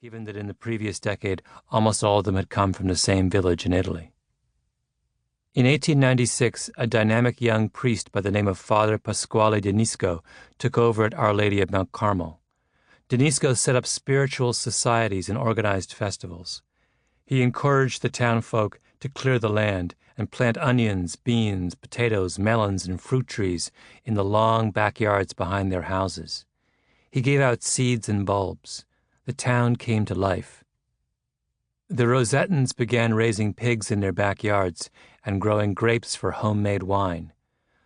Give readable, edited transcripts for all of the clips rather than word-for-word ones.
given that in the previous decade almost all of them had come from the same village in Italy. In 1896, a dynamic young priest by the name of Father Pasquale Denisco took over at Our Lady of Mount Carmel. Denisco set up spiritual societies and organized festivals. He encouraged the town folk to clear the land and plant onions, beans, potatoes, melons, and fruit trees in the long backyards behind their houses. He gave out seeds and bulbs. The town came to life. The Rosettans began raising pigs in their backyards and growing grapes for homemade wine.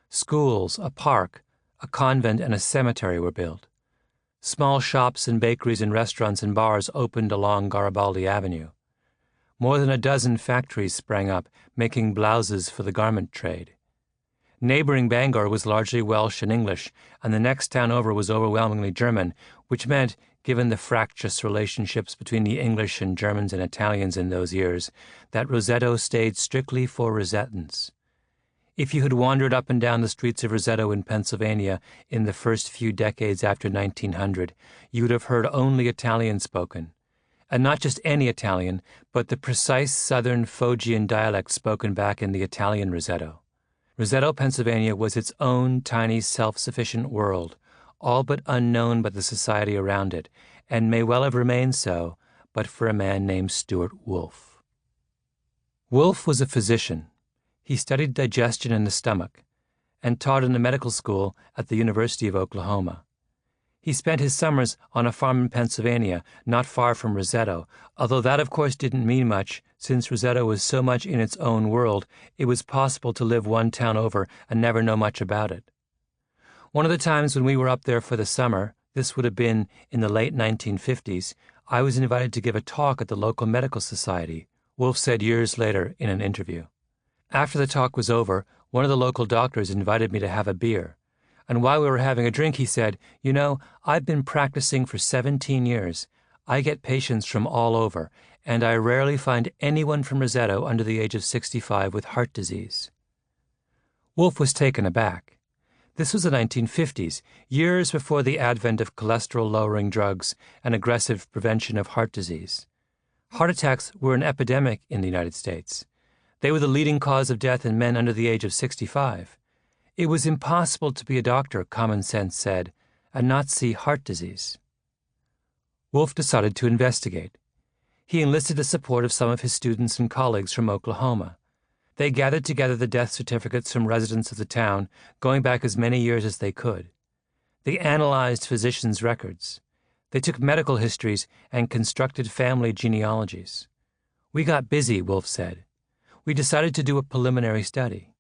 Schools, a park, a convent, and a cemetery were built. Small shops and bakeries and restaurants and bars opened along Garibaldi Avenue. More than a dozen factories sprang up, making blouses for the garment trade. Neighboring Bangor was largely Welsh and English, and the next town over was overwhelmingly German, which meant, given the fractious relationships between the English and Germans and Italians in those years, that Roseto stayed strictly for Rosettans. If you had wandered up and down the streets of Roseto in Pennsylvania in the first few decades after 1900, you would have heard only Italian spoken. And not just any Italian, but the precise southern Phrygian dialect spoken back in the Italian Roseto. Roseto, Pennsylvania was its own tiny self-sufficient world, all but unknown by the society around it, and may well have remained so, but for a man named Stuart Wolf. Wolf was a physician. He studied digestion in the stomach, and taught in the medical school at the University of Oklahoma. He spent his summers on a farm in Pennsylvania, not far from Roseto, although that of course didn't mean much, since Roseto was so much in its own world, it was possible to live one town over and never know much about it. One of the times when we were up there for the summer, this would have been in the late 1950s, I was invited to give a talk at the local medical society, Wolf said years later in an interview. After the talk was over, one of the local doctors invited me to have a beer. And while we were having a drink, he said, "You know, I've been practicing for 17 years. I get patients from all over, and I rarely find anyone from Roseto under the age of 65 with heart disease." Wolf was taken aback. This was the 1950s, years before the advent of cholesterol-lowering drugs and aggressive prevention of heart disease. Heart attacks were an epidemic in the United States. They were the leading cause of death in men under the age of 65. It was impossible to be a doctor, common sense said, and not see heart disease. Wolf decided to investigate. He enlisted the support of some of his students and colleagues from Oklahoma. They gathered together the death certificates from residents of the town, going back as many years as they could. They analyzed physicians' records. They took medical histories and constructed family genealogies. "We got busy," Wolf said. "We decided to do a preliminary study.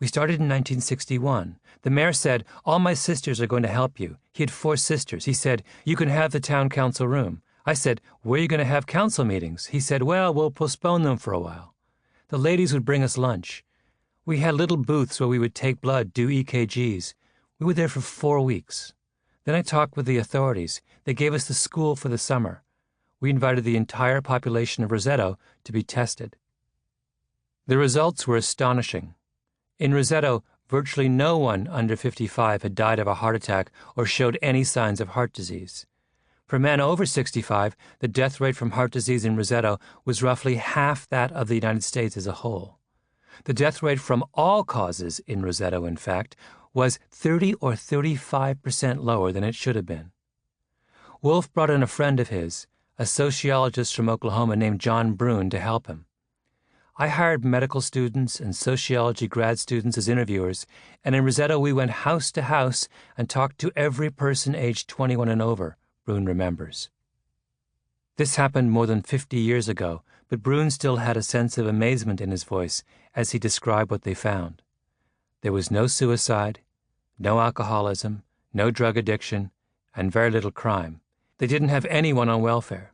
We started in 1961. The mayor said, 'All my sisters are going to help you.' He had 4 sisters. He said, 'You can have the town council room.' I said, 'Where are you going to have council meetings?' He said, 'Well, we'll postpone them for a while.' The ladies would bring us lunch. We had little booths where we would take blood, do EKGs. We were there for 4 weeks. Then I talked with the authorities. They gave us the school for the summer. We invited the entire population of Roseto to be tested. The results were astonishing. In Roseto, virtually no one under 55 had died of a heart attack or showed any signs of heart disease. For men over 65, the death rate from heart disease in Roseto was roughly half that of the United States as a whole. The death rate from all causes in Roseto, in fact, was 30 or 35% lower than it should have been. Wolf brought in a friend of his, a sociologist from Oklahoma named John Brune, to help him. I hired medical students and sociology grad students as interviewers, and in Roseto we went house to house and talked to every person aged 21 and over, Brune remembers. This happened more than 50 years ago, but Brune still had a sense of amazement in his voice as he described what they found. There was no suicide, no alcoholism, no drug addiction, and very little crime. They didn't have anyone on welfare.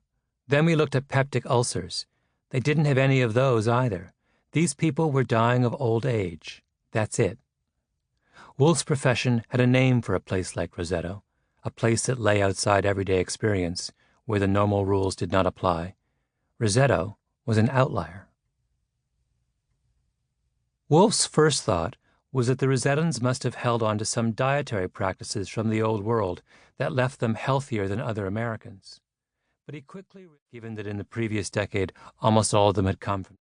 Then we looked at peptic ulcers. They didn't have any of those either. These people were dying of old age. That's it. Wolf's profession had a name for a place like Roseto, a place that lay outside everyday experience, where the normal rules did not apply. Roseto was an outlier. Wolf's first thought was that the Rosetans must have held on to some dietary practices from the Old World that left them healthier than other Americans. But he quickly, given that in the previous decade almost all of them had come from